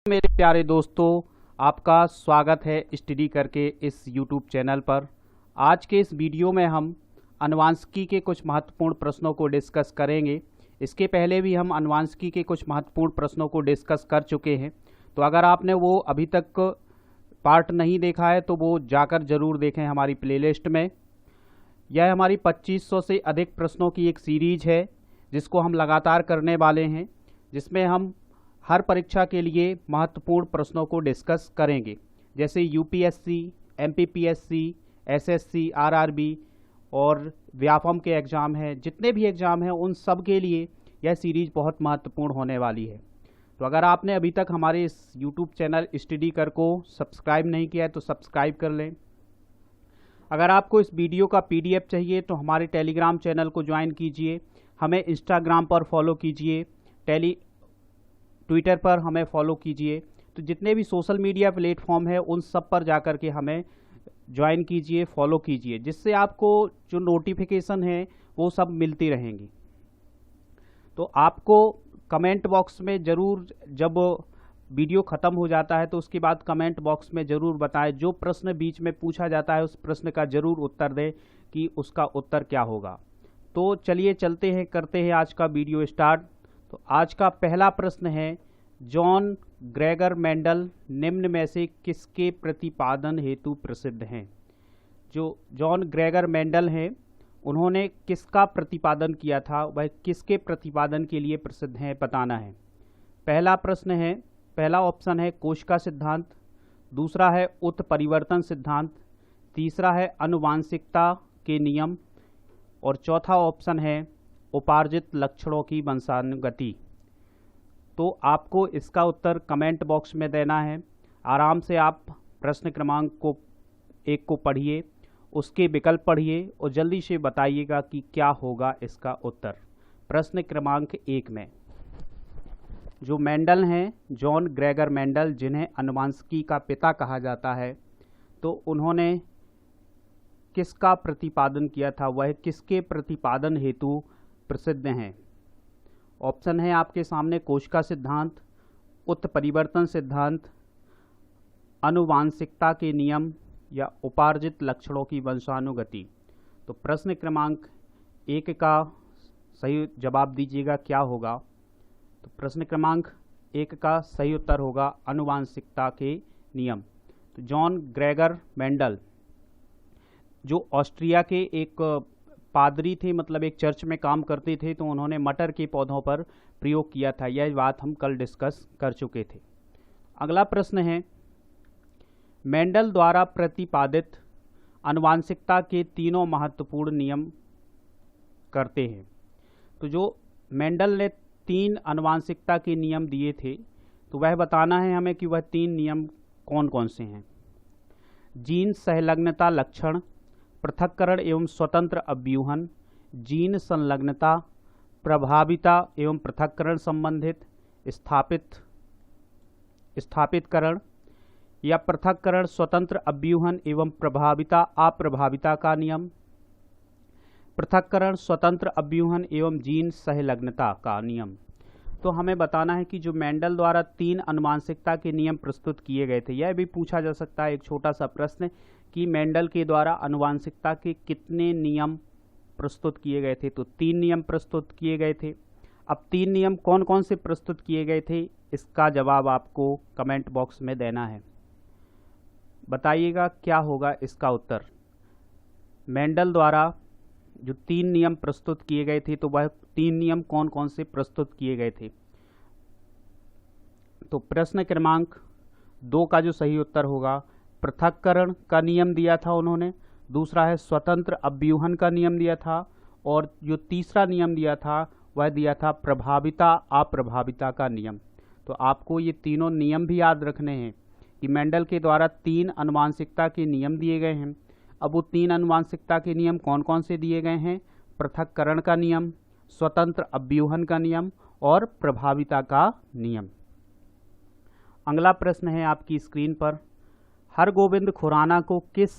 मेरे प्यारे दोस्तों, आपका स्वागत है स्टडी करके इस YouTube चैनल पर। आज के इस वीडियो में हम अनुवांशिकी के कुछ महत्वपूर्ण प्रश्नों को डिस्कस करेंगे। इसके पहले भी हम अनुवांशिकी के कुछ महत्वपूर्ण प्रश्नों को डिस्कस कर चुके हैं, तो अगर आपने वो अभी तक पार्ट नहीं देखा है तो वो जाकर ज़रूर देखें हमारी प्लेलिस्ट में। यह हमारी 2500 से अधिक प्रश्नों की एक सीरीज है जिसको हम लगातार करने वाले हैं, जिसमें हम हर परीक्षा के लिए महत्वपूर्ण प्रश्नों को डिस्कस करेंगे, जैसे यूपीएससी, एमपीपीएससी, एसएससी, आरआरबी और व्यापम के एग्ज़ाम हैं। जितने भी एग्ज़ाम हैं उन सब के लिए यह सीरीज़ बहुत महत्वपूर्ण होने वाली है। तो अगर आपने अभी तक हमारे इस यूट्यूब चैनल स्टडी कर को सब्सक्राइब नहीं किया है तो सब्सक्राइब कर लें। अगर आपको इस वीडियो का पीडीएफ चाहिए तो हमारे टेलीग्राम चैनल को ज्वाइन कीजिए, हमें इंस्टाग्राम पर फॉलो कीजिए, ट्विटर पर हमें फॉलो कीजिए। तो जितने भी सोशल मीडिया प्लेटफॉर्म है उन सब पर जाकर के हमें ज्वाइन कीजिए, फॉलो कीजिए, जिससे आपको जो नोटिफिकेशन है वो सब मिलती रहेंगी। तो आपको कमेंट बॉक्स में ज़रूर, जब वीडियो ख़त्म हो जाता है तो उसके बाद कमेंट बॉक्स में ज़रूर बताएं, जो प्रश्न बीच में पूछा जाता है उस प्रश्न का ज़रूर उत्तर दें कि उसका उत्तर क्या होगा। तो चलिए चलते हैं, करते हैं आज का वीडियो स्टार्ट। तो आज का पहला प्रश्न है, जॉन ग्रेगर मेंडल निम्न में से किसके प्रतिपादन हेतु प्रसिद्ध हैं? जो जॉन ग्रेगर मेंडल हैं उन्होंने किसका प्रतिपादन किया था, वह किसके प्रतिपादन के लिए प्रसिद्ध हैं, बताना है। पहला प्रश्न है, पहला ऑप्शन है कोशिका सिद्धांत, दूसरा है उत्परिवर्तन सिद्धांत, तीसरा है आनुवांशिकता के नियम और चौथा ऑप्शन है उपार्जित लक्षणों की वंशानुगति। तो आपको इसका उत्तर कमेंट बॉक्स में देना है। आराम से आप प्रश्न क्रमांक को एक को पढ़िए, उसके विकल्प पढ़िए और जल्दी से बताइएगा कि क्या होगा इसका उत्तर। प्रश्न क्रमांक 1 में जो मेंडल हैं, जॉन ग्रेगर मेंडल, जिन्हें आनुवांशिकी का पिता कहा जाता है, तो उन्होंने किसका प्रतिपादन किया था, वह किसके प्रतिपादन हेतु प्रसिद्ध हैं? ऑप्शन है आपके सामने कोशिका सिद्धांत, उत्परिवर्तन सिद्धांत, आनुवांशिकता के नियम या उपार्जित लक्षणों की वंशानुगति। तो प्रश्न क्रमांक 1 का सही जवाब दीजिएगा, क्या होगा? तो प्रश्न क्रमांक 1 का सही उत्तर होगा आनुवांशिकता के नियम। तो जॉन ग्रेगर मेंडल जो ऑस्ट्रिया के एक पादरी थे, मतलब एक चर्च में काम करते थे, तो उन्होंने मटर के पौधों पर प्रयोग किया था। यह बात हम कल डिस्कस कर चुके थे। अगला प्रश्न है, मेंडल द्वारा प्रतिपादित आनुवांशिकता के तीनों महत्वपूर्ण नियम करते हैं। तो जो मेंडल ने 3 आनुवांशिकता के नियम दिए थे, तो वह बताना है हमें कि वह 3 नियम कौन कौन से हैं। जीन संलग्नता लक्षण, पृथक्करण एवं स्वतंत्र अव्यूहन, जीन संलग्नता, प्रभाविता एवं पृथक्करण संबंधित, स्थापितकरण या पृथक्करण, स्वतंत्र अव्यूहन एवं प्रभाविता अप्रभाविता का नियम, पृथक्करण, स्वतंत्र अव्यूहन एवं जीन संलग्नता का नियम। तो हमें बताना है कि जो मेंडल द्वारा 3 आनुवांशिकता के नियम प्रस्तुत किए गए थे, यह भी पूछा जा सकता है एक छोटा सा प्रश्न कि मेंडल के द्वारा आनुवांशिकता के कितने नियम प्रस्तुत किए गए थे। तो 3 नियम प्रस्तुत किए गए थे। अब 3 नियम कौन कौन से प्रस्तुत किए गए थे, इसका जवाब आपको कमेंट बॉक्स में देना है। बताइएगा क्या होगा इसका उत्तर। मेंडल द्वारा जो 3 नियम प्रस्तुत किए गए थे, तो वह 3 नियम कौन कौन से प्रस्तुत किए गए थे। तो प्रश्न क्रमांक 2 का जो सही उत्तर होगा, पृथक्करण का नियम दिया था उन्होंने, दूसरा है स्वतंत्र अव्यूहन का नियम दिया था, और जो तीसरा नियम दिया था वह दिया था प्रभाविता अप्रभाविता का नियम। तो आपको ये तीनों नियम भी याद रखने हैं कि मेंडल के द्वारा 3 आनुवांशिकता के नियम दिए गए हैं। अब वो 3 आनुवांशिकता के नियम कौन कौन से दिए गए हैं? पृथक्करण का नियम, स्वतंत्र अव्यूहन का नियम और प्रभाविता का नियम। अगला प्रश्न है आपकी स्क्रीन पर, हरगोविंद खुराना को किस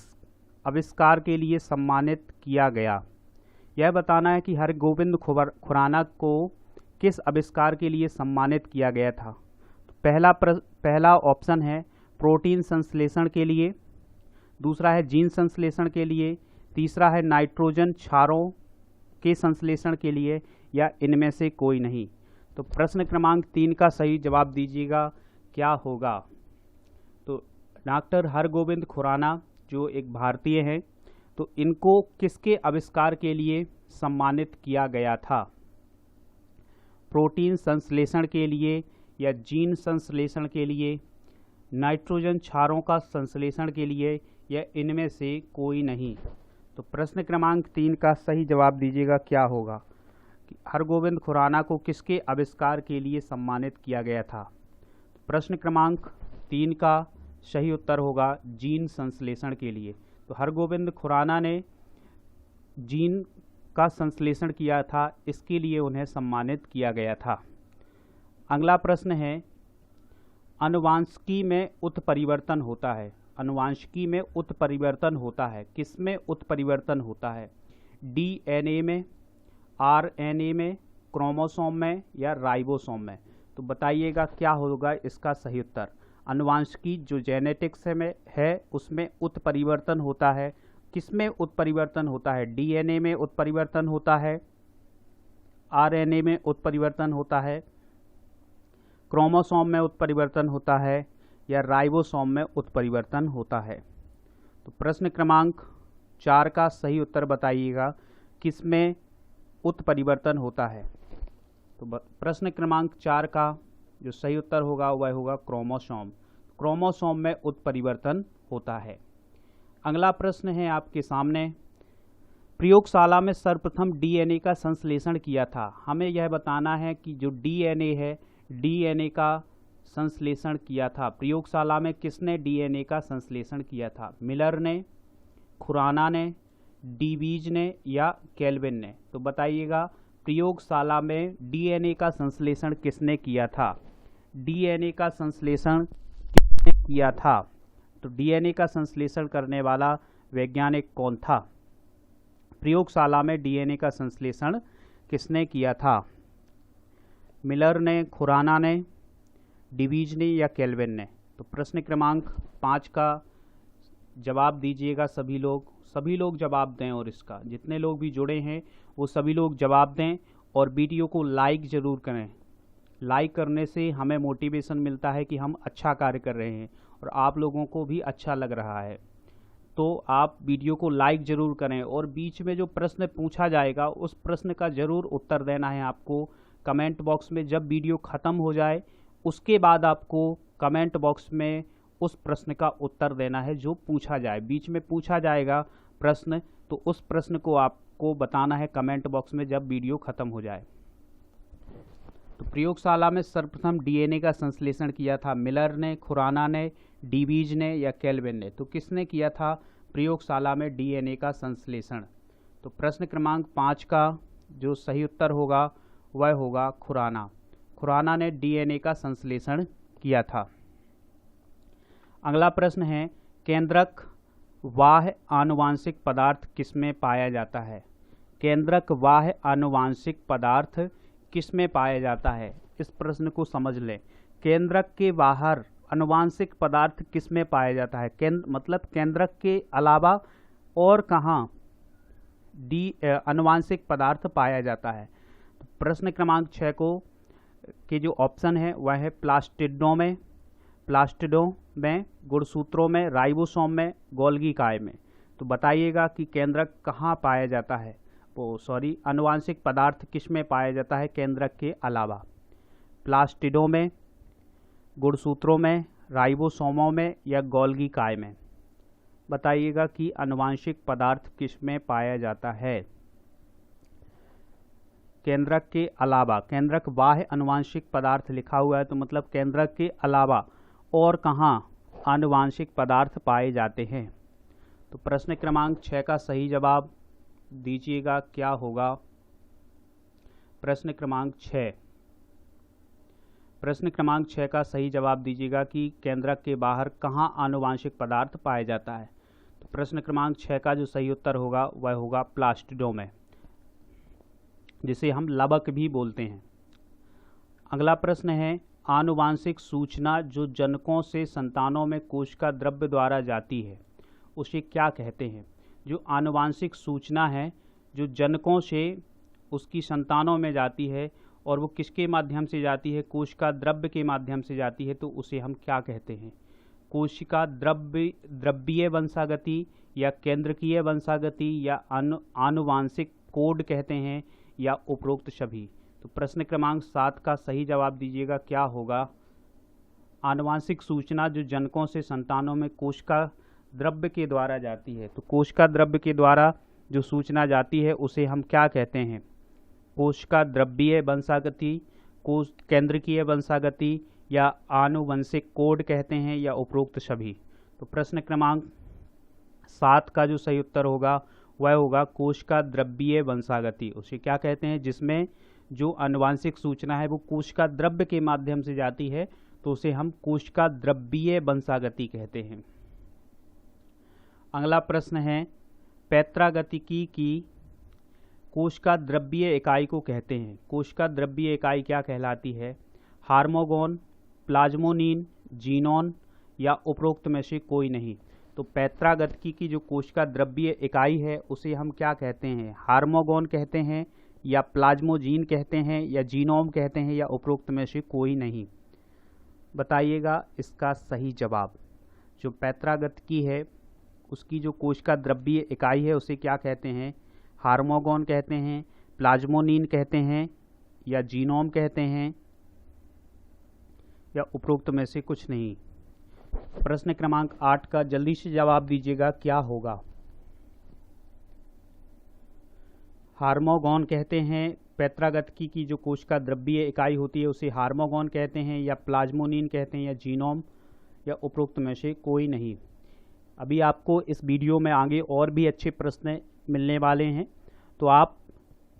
आविष्कार के लिए सम्मानित किया गया? यह बताना है कि हरगोविंद खुराना को किस आविष्कार के लिए सम्मानित किया गया था। पहला पहला ऑप्शन है प्रोटीन संश्लेषण के लिए, दूसरा है जीन संश्लेषण के लिए, तीसरा है नाइट्रोजन क्षारों के संश्लेषण के लिए, या इनमें से कोई नहीं। तो प्रश्न क्रमांक 3 का सही जवाब दीजिएगा क्या होगा। तो डॉक्टर हरगोविंद खुराना जो एक भारतीय हैं, तो इनको किसके आविष्कार के लिए सम्मानित किया गया था? प्रोटीन संश्लेषण के लिए, या जीन संश्लेषण के लिए, नाइट्रोजन क्षारों का संश्लेषण के लिए, या इनमें से कोई नहीं। तो प्रश्न क्रमांक 3 का सही जवाब दीजिएगा क्या होगा कि हरगोविंद खुराना को किसके आविष्कार के लिए सम्मानित किया गया था? प्रश्न क्रमांक 3 का सही उत्तर होगा जीन संश्लेषण के लिए। तो हरगोविंद खुराना ने जीन का संश्लेषण किया था, इसके लिए उन्हें सम्मानित किया गया था। अगला प्रश्न है अनुवांशिकी में उत्परिवर्तन होता है। अनुवांशिकी में उत्परिवर्तन होता है, किसमें उत्परिवर्तन होता है? डीएनए में, आरएनए में, क्रोमोसोम में, या राइबोसोम में? तो बताइएगा क्या होगा इसका सही उत्तर। अनुवांशिकी जो जेनेटिक्स में है उसमें उत्परिवर्तन होता है, किसमें उत्परिवर्तन होता है? डीएनए में उत्परिवर्तन होता है, आरएनए में उत्परिवर्तन होता है, क्रोमोसोम में उत्परिवर्तन होता है, या राइबोसोम में उत्परिवर्तन होता है? तो प्रश्न क्रमांक 4 का सही उत्तर बताइएगा किसमें उत्परिवर्तन होता है। तो प्रश्न क्रमांक 4 का जो सही उत्तर होगा वह होगा क्रोमोसोम। क्रोमोसोम में उत्परिवर्तन होता है। अगला प्रश्न है आपके सामने, प्रयोगशाला में सर्वप्रथम डीएनए का संश्लेषण किया था। हमें यह बताना है कि जो डीएनए है, डीएनए का संश्लेषण किया था प्रयोगशाला में किसने डीएनए का संश्लेषण किया था? मिलर ने, खुराना ने, डिवीज ने, या केल्विन ने? तो बताइएगा प्रयोगशाला में डीएनए का संश्लेषण किसने किया था? डीएनए का संश्लेषण किसने किया था? तो डीएनए का संश्लेषण करने वाला वैज्ञानिक कौन था? प्रयोगशाला में डीएनए का संश्लेषण किसने किया था? मिलर ने, खुराना ने, डिवीज ने, या केल्विन ने? तो प्रश्न क्रमांक 5 का जवाब दीजिएगा सभी लोग जवाब दें, और इसका जितने लोग भी जुड़े हैं वो सभी लोग जवाब दें, और वीडियो को लाइक ज़रूर करें। लाइक करने से हमें मोटिवेशन मिलता है कि हम अच्छा कार्य कर रहे हैं और आप लोगों को भी अच्छा लग रहा है। तो आप वीडियो को लाइक ज़रूर करें, और बीच में जो प्रश्न पूछा जाएगा उस प्रश्न का ज़रूर उत्तर देना है आपको कमेंट बॉक्स में। जब वीडियो ख़त्म हो जाए उसके बाद आपको कमेंट बॉक्स में उस प्रश्न का उत्तर देना है जो पूछा जाए। बीच में पूछा जाएगा प्रश्न, तो उस प्रश्न को आपको बताना है कमेंट बॉक्स में जब वीडियो ख़त्म हो जाए। तो प्रयोगशाला में सर्वप्रथम डीएनए का संश्लेषण किया था मिलर ने, खुराना ने, डिवीज ने, या केल्विन ने? तो किसने किया था प्रयोगशाला में डीएनए का संश्लेषण? तो प्रश्न क्रमांक 5 का जो सही उत्तर होगा वह होगा खुराना। खुराना ने डीएनए का संश्लेषण किया था। अगला प्रश्न है केंद्रक बाह्य आनुवांशिक पदार्थ किसमें पाया जाता है? केंद्रक बाह्य आनुवांशिक पदार्थ किसमें पाया जाता है? इस प्रश्न को समझ लें। केंद्रक के बाहर आनुवांशिक पदार्थ किसमें पाया जाता है? मतलब केंद्रक के अलावा और कहाँ आनुवांशिक पदार्थ पाया जाता है? तो प्रश्न क्रमांक 6 को के जो ऑप्शन है वह है प्लास्टिडों में, गुणसूत्रों में, राइबोसोम में, गोल्गी काय में? तो बताइएगा कि केंद्रक कहाँ पाया जाता है, आनुवांशिक पदार्थ किस में पाया जाता है केंद्रक के अलावा? प्लास्टिडों में, गुणसूत्रों में, राइबोसोमों में, या गोल्गी काय में? बताइएगा कि आनुवांशिक पदार्थ किस में पाया जाता है केंद्रक के अलावा। केंद्रक बाह्य आनुवांशिक पदार्थ लिखा हुआ है, तो मतलब केंद्रक के अलावा और कहाँ आनुवांशिक पदार्थ पाए जाते हैं? तो प्रश्न क्रमांक 6 का सही जवाब दीजिएगा क्या होगा। प्रश्न क्रमांक 6 का सही जवाब दीजिएगा कि केंद्रक के बाहर कहाँ आनुवांशिक पदार्थ पाया जाता है। तो प्रश्न क्रमांक 6 का जो सही उत्तर होगा वह होगा प्लास्टिडों में, जिसे हम लबक भी बोलते हैं। अगला प्रश्न है आनुवांशिक सूचना जो जनकों से संतानों में कोशिका द्रव्य द्वारा जाती है उसे क्या कहते हैं? जो आनुवांशिक सूचना है जो जनकों से उसकी संतानों में जाती है और वो किसके माध्यम से जाती है? कोशिका द्रव्य के माध्यम से जाती है, तो उसे हम क्या कहते हैं? कोशिका द्रव्यीय वंशागति या केंद्रकीय वंशागति या आनुवांशिक कोड कहते हैं या उपरोक्त सभी। तो प्रश्न क्रमांक 7 का सही जवाब दीजिएगा, क्या होगा? आनुवांशिक सूचना जो जनकों से संतानों में कोशिका द्रव्य के द्वारा जाती है, तो कोशिका द्रव्य के द्वारा जो सूचना जाती है उसे हम क्या कहते हैं? कोशिका द्रव्यीय वंशागति, केंद्रकीय वंशागति या आनुवंशिक कोड कहते हैं या उपरोक्त सभी। तो प्रश्न क्रमांक 7 का जो सही उत्तर होगा वह होगा कोशिका द्रव्यीय वंशागति। उसे क्या कहते हैं? जिसमें जो आनुवांशिक सूचना है वो कोशिका द्रव्य के माध्यम से जाती है, तो उसे हम कोशिका द्रव्यीय वंशागति कहते हैं। अगला प्रश्न है, पैत्रागतिकी की कोशिका द्रव्यीय इकाई को कहते हैं। कोशिका द्रव्यीय इकाई क्या कहलाती है? हार्मोगोन, प्लाज्मोनिन, जीनोन या उपरोक्त में से कोई नहीं। तो पैत्रागतिकी की जो कोशिका द्रव्यीय इकाई है उसे हम क्या कहते हैं? हार्मोगोन कहते हैं या प्लाज्मोजीन कहते हैं या जीनोम कहते हैं या उपरोक्त में से कोई नहीं। बताइएगा इसका सही जवाब। जो पैत्रागतिकी है उसकी जो कोशिका द्रव्यीय इकाई है उसे क्या कहते हैं? हार्मोगोन कहते हैं, प्लाज्मोनिन कहते हैं या जीनोम कहते हैं या उपरोक्त में से कुछ नहीं। प्रश्न क्रमांक 8 का जल्दी से जवाब दीजिएगा, क्या होगा? हार्मोगोन कहते हैं, पैत्रागतिकी की जो कोशिका द्रव्यीय इकाई होती है उसे हार्मोगोन कहते हैं या प्लाज्मोनिन कहते हैं या जीनोम या उपरोक्त में से कोई नहीं। अभी आपको इस वीडियो में आगे और भी अच्छे प्रश्न मिलने वाले हैं, तो आप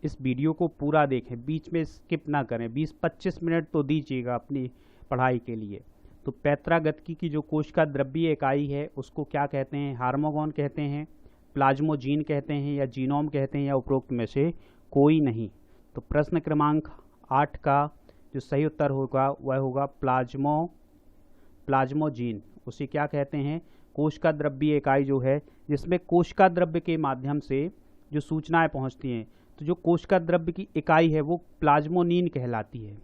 इस वीडियो को पूरा देखें, बीच में स्किप ना करें। 20-25 मिनट तो दीजिएगा अपनी पढ़ाई के लिए। तो पैत्रागतिकी की जो कोशिका द्रव्यीय इकाई है उसको क्या कहते हैं? हार्मोगोन कहते हैं, प्लाज्मोजीन कहते हैं या जीनोम कहते हैं या उपरोक्त में से कोई नहीं। तो प्रश्न क्रमांक 8 का जो सही उत्तर होगा वह होगा प्लाज्मोजीन। उसे क्या कहते हैं? कोशिका द्रव्यीय इकाई जो है जिसमें कोशिका द्रव्य के माध्यम से जो सूचनाएं पहुंचती हैं, तो जो कोशिका द्रव्य की इकाई है वो प्लाज्मोनिन कहलाती है।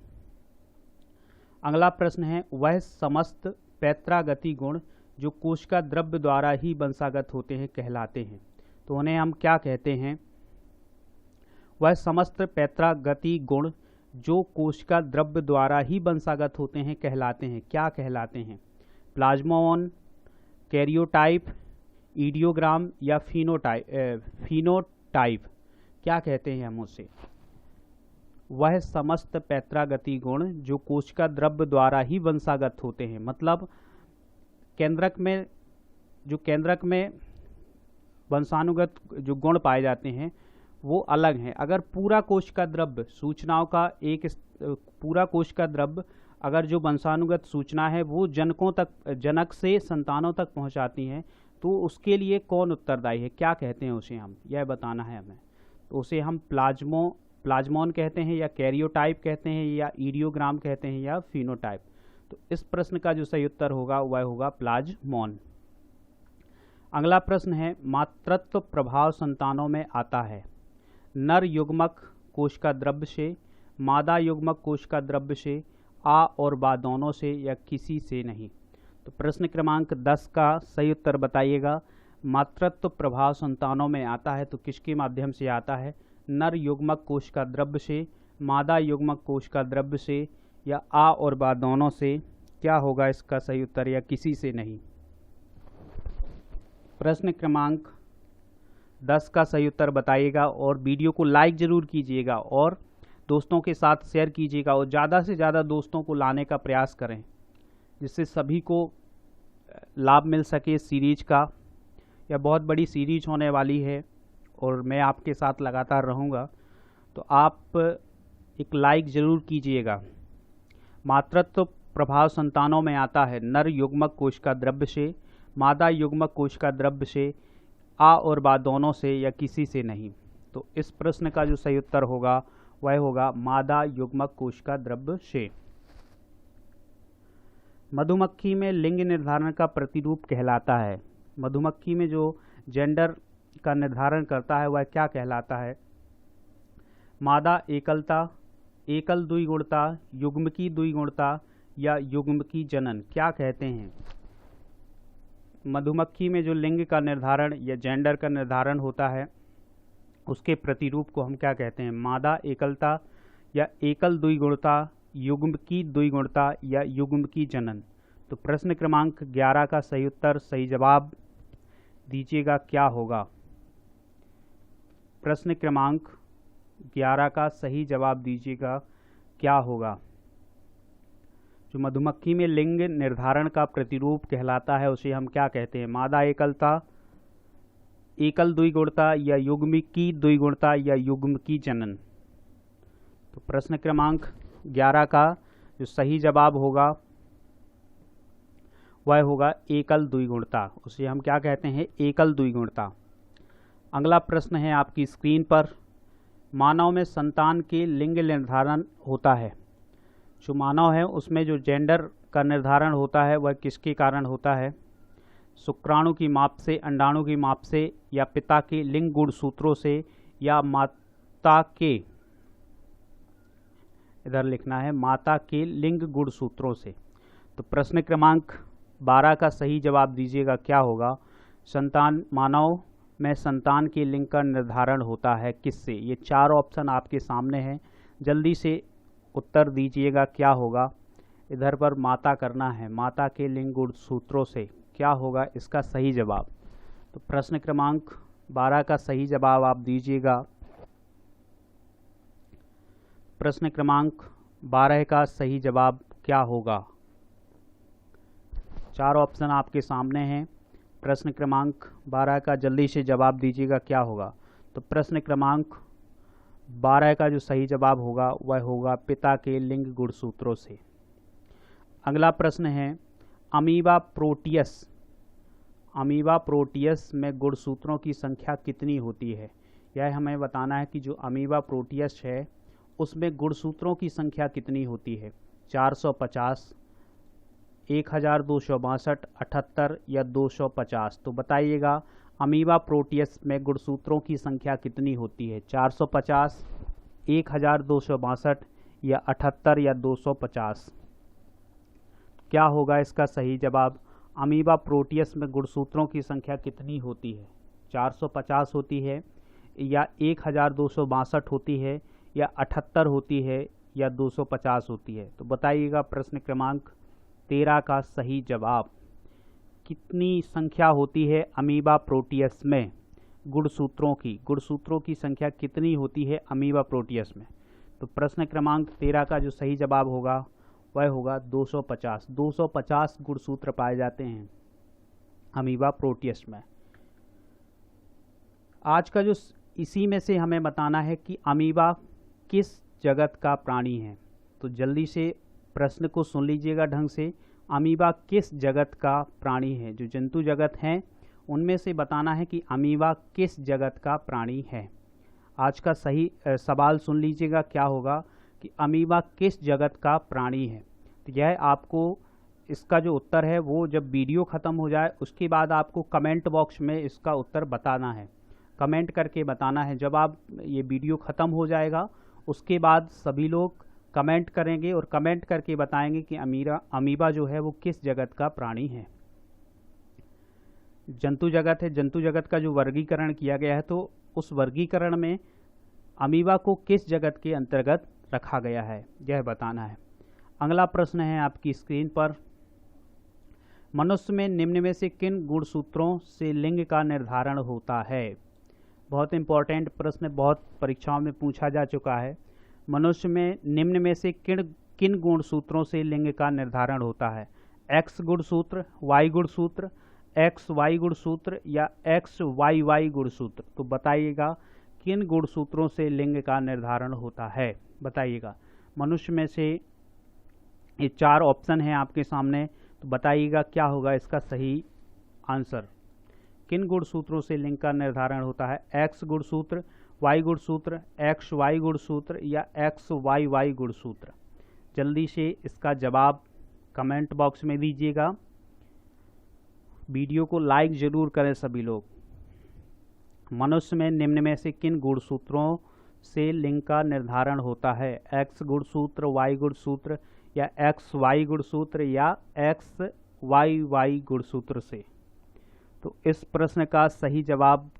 अगला प्रश्न है, वह समस्त पैत्रागति गुण जो कोशिका द्रव्य द्वारा ही वंशागत होते हैं कहलाते हैं। तो उन्हें हम क्या कहते हैं? वह समस्त पैत्रागति गुण जो कोशिका द्रव्य द्वारा ही वंशागत होते हैं कहलाते हैं। क्या कहलाते हैं? प्लाज्मोन, कैरियोटाइप, इडियोग्राम या फिनोटाइप क्या कहते हैं हम उसे? वह समस्त पैत्रागति गुण जो कोशिका द्रव्य द्वारा ही वंशागत होते हैं। मतलब केंद्रक में वंशानुगत जो गुण पाए जाते हैं वो अलग हैं। अगर पूरा कोशिका द्रव्य सूचनाओं का पूरा कोशिका द्रव्य अगर जो वंशानुगत सूचना है वो जनक से संतानों तक पहुंचाती हैं, तो उसके लिए कौन उत्तरदायी है? क्या कहते हैं उसे हम? यह बताना है हमें। तो उसे हम प्लाज्मोन कहते हैं या कैरियोटाइप कहते हैं या इडियोग्राम कहते हैं या फिनोटाइप। तो इस प्रश्न का जो सही उत्तर होगा वह होगा प्लाज्मोन। अगला प्रश्न है, मातृत्व प्रभाव संतानों में आता है नर युग्मक कोशिका द्रव्य से, मादा युग्मक कोशिका द्रव्य से, आ और बा दोनों से या किसी से नहीं। तो प्रश्न क्रमांक 10 का सही उत्तर बताइएगा। मातृत्व प्रभाव संतानों में आता है तो किसके माध्यम से आता है? नर युग्मक कोशिका द्रव्य से, मादा युग्मक कोशिका द्रव्य से या आ और बा दोनों से। क्या होगा इसका सही उत्तर? या किसी से नहीं। प्रश्न क्रमांक 10 का सही उत्तर बताइएगा और वीडियो को लाइक जरूर कीजिएगा और दोस्तों के साथ शेयर कीजिएगा और ज़्यादा से ज़्यादा दोस्तों को लाने का प्रयास करें, जिससे सभी को लाभ मिल सके इस सीरीज का। यह बहुत बड़ी सीरीज होने वाली है और मैं आपके साथ लगातार रहूँगा, तो आप एक लाइक ज़रूर कीजिएगा। मातृत्व प्रभाव संतानों में आता है नर युग्मक कोशिका द्रव्य से, मादा युग्मक कोशिका द्रव्य से, आ और बा दोनों से या किसी से नहीं। तो इस प्रश्न का जो सही उत्तर होगा वह होगा मादा युग्मक कोशिका द्रव्य से। मधुमक्खी में लिंग निर्धारण का प्रतिरूप कहलाता है। मधुमक्खी में जो जेंडर का निर्धारण करता है वह क्या कहलाता है? मादा एकलता, एकल द्विगुणता, युग्मकी द्विगुणता या युग्मकी जनन क्या कहते हैं? मधुमक्खी में जो लिंग का निर्धारण या जेंडर का निर्धारण होता है उसके प्रतिरूप को हम क्या कहते हैं? मादा एकलता या एकल द्विगुणता, युग्मकी द्विगुणता या युग्मकी जनन। तो प्रश्न क्रमांक 11 का सही उत्तर, सही जवाब दीजिएगा क्या होगा? प्रश्न क्रमांक 11 का सही जवाब दीजिएगा क्या होगा? जो मधुमक्खी में लिंग निर्धारण का प्रतिरूप कहलाता है उसे हम क्या कहते हैं? मादा एकलता, एकल द्विगुणता या युग्मकी द्विगुणता या युग्मकी जनन। तो प्रश्न क्रमांक 11 का जो सही जवाब होगा वह होगा एकल द्विगुणता। उसे हम क्या कहते हैं? एकल द्विगुणता। अगला प्रश्न है आपकी स्क्रीन पर, मानव में संतान के लिंग निर्धारण होता है। जो मानव है उसमें जो जेंडर का निर्धारण होता है वह किसके कारण होता है? शुक्राणु की माप से, अंडाणु की माप से या पिता के लिंग गुणसूत्रों से या माता के, इधर लिखना है माता के लिंग गुणसूत्रों से। तो प्रश्न क्रमांक 12 का सही जवाब दीजिएगा क्या होगा? संतान, मानव में संतान के लिंग का निर्धारण होता है किससे? ये 4 ऑप्शन आपके सामने हैं, जल्दी से उत्तर दीजिएगा क्या होगा? इधर पर माता करना है, माता के लिंग गुणसूत्रों से। क्या होगा इसका सही जवाब? तो प्रश्न क्रमांक 12 का सही जवाब आप दीजिएगा। प्रश्न क्रमांक 12 का सही जवाब क्या होगा? 4 ऑप्शन आपके सामने हैं। प्रश्न क्रमांक 12 का जल्दी से जवाब दीजिएगा क्या होगा? तो प्रश्न क्रमांक 12 का जो सही जवाब होगा वह होगा पिता के लिंग गुणसूत्रों से। अगला प्रश्न है, अमीबा प्रोटियस, अमीबा प्रोटियस में गुणसूत्रों की संख्या कितनी होती है? यह हमें बताना है कि जो अमीबा प्रोटियस है उसमें गुणसूत्रों की संख्या कितनी होती है? 450, 1262, 78 या 250। तो बताइएगा अमीबा प्रोटियस में गुणसूत्रों की संख्या कितनी होती है? 450, 1262 या 78 या 250। क्या होगा इसका सही जवाब? अमीबा प्रोटियस में गुणसूत्रों की संख्या कितनी होती है? 450 होती है या 1262 होती है या 78 होती है या 250 होती है? तो बताइएगा प्रश्न क्रमांक 13 का सही जवाब। कितनी संख्या होती है अमीबा प्रोटियस में गुणसूत्रों की? गुणसूत्रों की संख्या कितनी होती है अमीबा प्रोटियस में? तो प्रश्न क्रमांक 13 का जो सही जवाब होगा वह होगा 250। 250 गुणसूत्र पाए जाते हैं अमीबा प्रोटियस में। आज का जो इसी में से हमें बताना है कि अमीबा किस जगत का प्राणी है। तो जल्दी से प्रश्न को सुन लीजिएगा ढंग से। अमीबा किस जगत का प्राणी है? जो जंतु जगत हैं उनमें से बताना है कि अमीबा किस जगत का प्राणी है। आज का सही सवाल सुन लीजिएगा क्या होगा कि अमीबा किस जगत का प्राणी है। तो यह आपको इसका जो उत्तर है वो जब वीडियो ख़त्म हो जाए उसके बाद आपको कमेंट बॉक्स में इसका उत्तर बताना है, कमेंट करके बताना है। जब आप ये वीडियो ख़त्म हो जाएगा उसके बाद सभी लोग कमेंट करेंगे और कमेंट करके बताएंगे कि अमीबा जो है वो किस जगत का प्राणी है। जंतु जगत है, जंतु जगत का जो वर्गीकरण किया गया है तो उस वर्गीकरण में अमीबा को किस जगत के अंतर्गत रखा गया है यह बताना है। अगला प्रश्न है आपकी स्क्रीन पर, मनुष्य में निम्न में से किन गुणसूत्रों से लिंग का निर्धारण होता है? बहुत इंपॉर्टेंट प्रश्न, बहुत परीक्षाओं में पूछा जा चुका है। मनुष्य में निम्न में से किन गुणसूत्रों से लिंग का निर्धारण होता है? एक्स गुणसूत्र, वाई गुणसूत्र, एक्स वाई गुणसूत्र या एक्स वाई वाई गुणसूत्र। तो बताइएगा किन गुणसूत्रों से लिंग का निर्धारण होता है? बताइएगा। मनुष्य में से ये 4 ऑप्शन हैं आपके सामने, तो बताइएगा क्या होगा इसका सही आंसर। किन गुणसूत्रों से लिंग का निर्धारण होता है? एक्स गुणसूत्र, वाई गुणसूत्र, एक्स वाई गुणसूत्र या एक्स वाई वाई गुणसूत्र। जल्दी से इसका जवाब कमेंट बॉक्स में दीजिएगा। वीडियो को लाइक जरूर करें सभी लोग। मनुष्य में निम्न में से किन गुणसूत्रों से लिंग का निर्धारण होता है? एक्स गुणसूत्र, वाई गुणसूत्र, या एक्स वाई गुणसूत्र, या एक्स वाई वाई गुणसूत्र से? तो इस प्रश्न का सही जवाब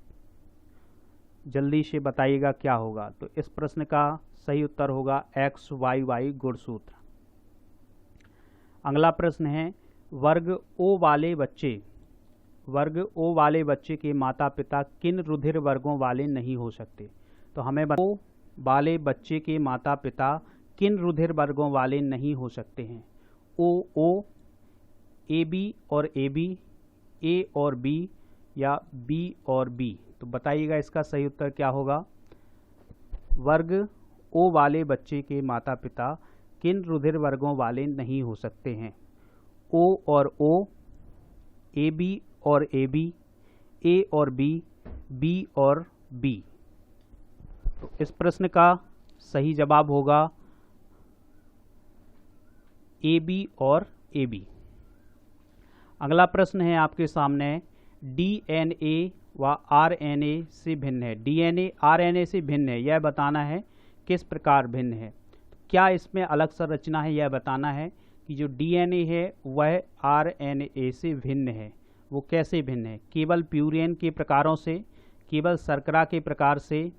जल्दी से बताइएगा क्या होगा। तो इस प्रश्न का सही उत्तर होगा एक्स वाई वाई गुणसूत्र। अगला प्रश्न है, वर्ग ओ वाले बच्चे के माता पिता किन रुधिर वर्गों वाले नहीं हो सकते? तो हमें ओ वाले बच्चे के माता पिता किन रुधिर वर्गों वाले नहीं हो सकते हैं? ओ, ए बी और ए बी, ए और बी, या बी और बी? तो बताइएगा इसका सही उत्तर क्या होगा। वर्ग ओ वाले बच्चे के माता पिता किन रुधिर वर्गों वाले नहीं हो सकते हैं? ओ और ओ, ए बी और ए बी, ए और बी और बी? तो इस प्रश्न का सही जवाब होगा ए बी और ए बी। अगला प्रश्न है आपके सामने, डीएनए व आरएनए से भिन्न है। डीएनए आरएनए से भिन्न है, यह बताना है किस प्रकार भिन्न है। क्या इसमें अलग संरचना है, यह बताना है कि जो डीएनए है वह आरएनए से भिन्न है। वो कैसे भिन्न है? केवल प्यूरिन के प्रकारों से, केवल शर्करा के प्रकार से,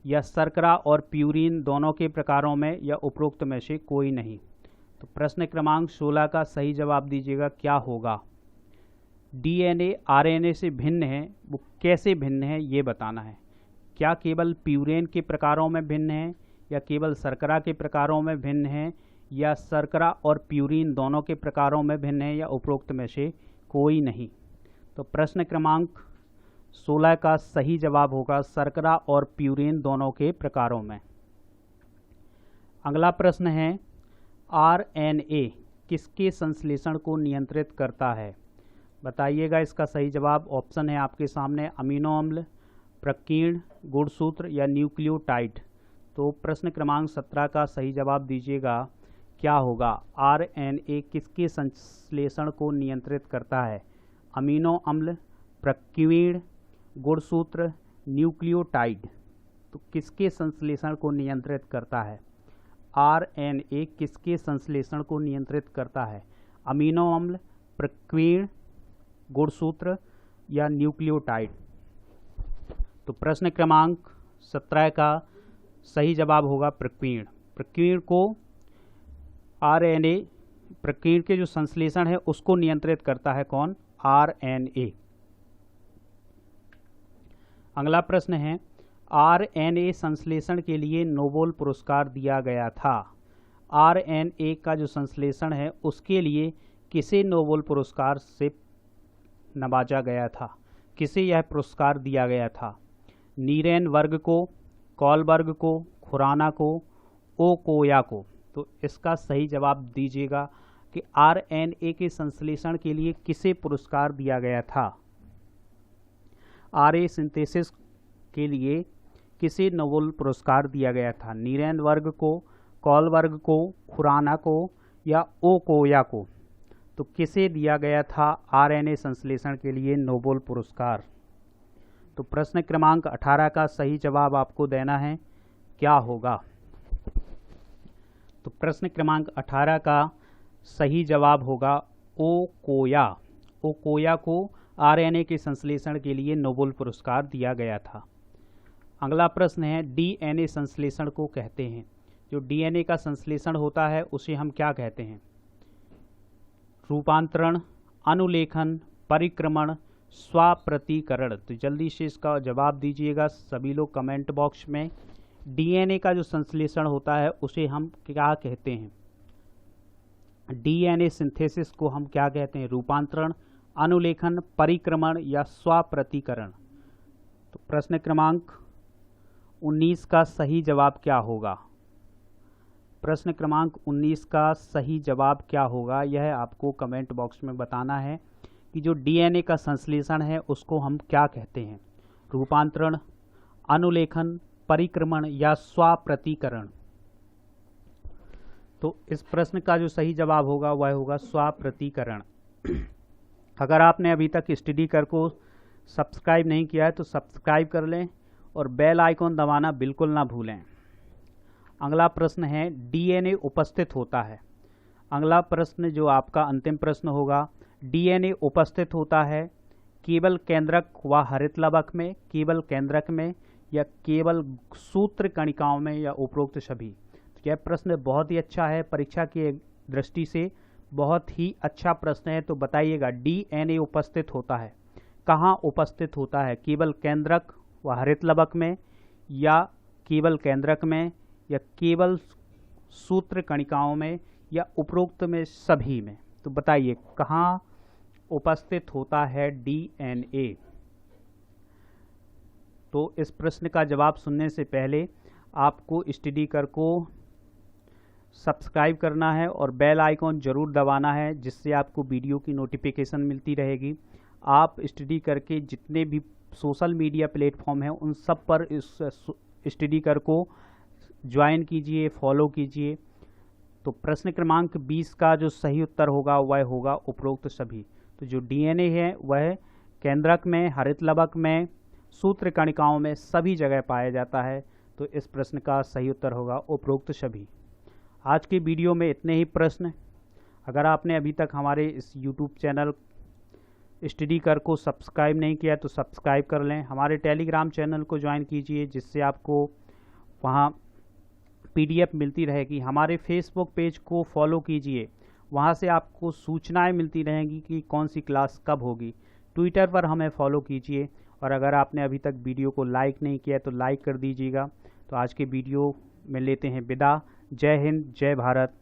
या शर्करा और प्यूरिन दोनों के प्रकारों में, या उपरोक्त में से कोई नहीं? तो प्रश्न क्रमांक 16 का सही जवाब दीजिएगा क्या होगा। डीएनए आरएनए से भिन्न है, वो कैसे भिन्न है ये बताना है। क्या केवल प्यूरिन के प्रकारों में भिन्न है, या केवल शर्करा के प्रकारों में भिन्न है, या शर्करा और प्यूरिन दोनों के प्रकारों में भिन्न है, या उपरोक्त में से कोई नहीं? तो प्रश्न क्रमांक 16 का सही जवाब होगा शर्करा और प्यूरिन दोनों के प्रकारों में। अगला प्रश्न है, आरएनए किसके संश्लेषण को नियंत्रित करता है? बताइएगा इसका सही जवाब। ऑप्शन है आपके सामने, अमीनो अम्ल, प्रकीर्ण, गुणसूत्र, या न्यूक्लियोटाइड? तो प्रश्न क्रमांक 17 का सही जवाब दीजिएगा क्या होगा। आरएनए किसके संश्लेषण को नियंत्रित करता है? अमीनो अम्ल, प्रकीर्ण, गुणसूत्र, न्यूक्लियोटाइड? तो किसके संश्लेषण को नियंत्रित करता है? आरएनए किसके संश्लेषण को नियंत्रित करता है? अमीनो अम्ल, प्रकीर्ण, गुणसूत्र, या न्यूक्लियोटाइड? तो प्रश्न क्रमांक 17 का सही जवाब होगा प्रकीर्ण। प्रकीर्ण को आरएनए, प्रकीर्ण के जो संश्लेषण है उसको नियंत्रित करता है कौन? आरएनए। अगला प्रश्न है, आरएनए संश्लेषण के लिए नोबेल पुरस्कार दिया गया था। आरएनए का जो संश्लेषण है उसके लिए किसे नोबेल पुरस्कार से नवाजा गया था? किसे यह पुरस्कार दिया गया था? नीरेन वर्ग को, कॉलबर्ग को, खुराना को, ओकोया को? तो इसका सही जवाब दीजिएगा कि आरएनए के संश्लेषण के लिए किसे पुरस्कार दिया गया था? आरए सिंथेसिस के लिए किसे नोबेल पुरस्कार दिया गया था? नीरेन वर्ग को, कॉलबर्ग को, खुराना को, या ओकोया को? तो किसे दिया गया था आरएनए संश्लेषण के लिए नोबेल पुरस्कार? तो प्रश्न क्रमांक 18 का सही जवाब आपको देना है क्या होगा। तो प्रश्न क्रमांक 18 का सही जवाब होगा ओकोया। ओकोया को आरएनए के संश्लेषण के लिए नोबेल पुरस्कार दिया गया था। अगला प्रश्न है, डीएनए संश्लेषण को कहते हैं। जो डीएनए का संश्लेषण होता है उसे हम क्या कहते हैं? रूपांतरण, अनुलेखन, परिक्रमण, स्वाप्रतिकरण? तो जल्दी से इसका जवाब दीजिएगा सभी लोग कमेंट बॉक्स में। डीएनए का जो संश्लेषण होता है उसे हम क्या कहते हैं? डीएनए सिंथेसिस को हम क्या कहते हैं? रूपांतरण, अनुलेखन, परिक्रमण, या स्वाप्रतिकरण? तो प्रश्न क्रमांक 19 का सही जवाब क्या होगा? प्रश्न क्रमांक 19 का सही जवाब क्या होगा यह आपको कमेंट बॉक्स में बताना है कि जो डीएनए का संश्लेषण है उसको हम क्या कहते हैं? रूपांतरण, अनुलेखन, परिक्रमण, या स्वाप्रतिकरण? तो इस प्रश्न का जो सही जवाब होगा वह होगा स्वाप्रतीकरण। अगर आपने अभी तक स्टडी कर को सब्सक्राइब नहीं किया है तो सब्सक्राइब कर लें और बेल आइकॉन दबाना बिल्कुल ना भूलें। अगला प्रश्न है डीएनए उपस्थित होता है। अगला प्रश्न जो आपका अंतिम प्रश्न होगा, डीएनए उपस्थित होता है केवल केंद्रक व हरित लवक में, केवल केंद्रक में, या केवल सूत्र कणिकाओं में, या उपरोक्त सभी। तो यह प्रश्न बहुत ही अच्छा है, परीक्षा की दृष्टि से बहुत ही अच्छा प्रश्न है। तो बताइएगा डीएनए उपस्थित होता है कहाँ उपस्थित होता है, केवल केंद्रक व हरित लवक में, या केवल केंद्रक में, या केवल सूत्र कणिकाओं में, या उपरोक्त में सभी में। तो बताइए कहाँ उपस्थित होता है डीएनए। तो इस प्रश्न का जवाब सुनने से पहले आपको स्टडी कर को सब्सक्राइब करना है और बेल आइकॉन जरूर दबाना है, जिससे आपको वीडियो की नोटिफिकेशन मिलती रहेगी। आप स्टडी करके जितने भी सोशल मीडिया प्लेटफॉर्म हैं उन सब पर इस स्टडी कर को ज्वाइन कीजिए, फॉलो कीजिए। तो प्रश्न क्रमांक 20 का जो सही उत्तर होगा वह होगा उपरोक्त सभी। तो जो डीएनए है वह केंद्रक में, हरित लवक में, सूत्र कणिकाओं में सभी जगह पाया जाता है। तो इस प्रश्न का सही उत्तर होगा उपरोक्त सभी। आज के वीडियो में इतने ही प्रश्न। अगर आपने अभी तक हमारे इस यूट्यूब चैनल स्टडी कर को सब्सक्राइब नहीं किया तो सब्सक्राइब कर लें। हमारे टेलीग्राम चैनल को ज्वाइन कीजिए, जिससे आपको वहाँ पीडीएफ मिलती रहेगी। हमारे फेसबुक पेज को फॉलो कीजिए, वहाँ से आपको सूचनाएं मिलती रहेंगी कि कौन सी क्लास कब होगी। ट्विटर पर हमें फॉलो कीजिए, और अगर आपने अभी तक वीडियो को लाइक नहीं किया तो लाइक कर दीजिएगा। तो आज के वीडियो में लेते हैं विदा। जय हिंद, जय भारत।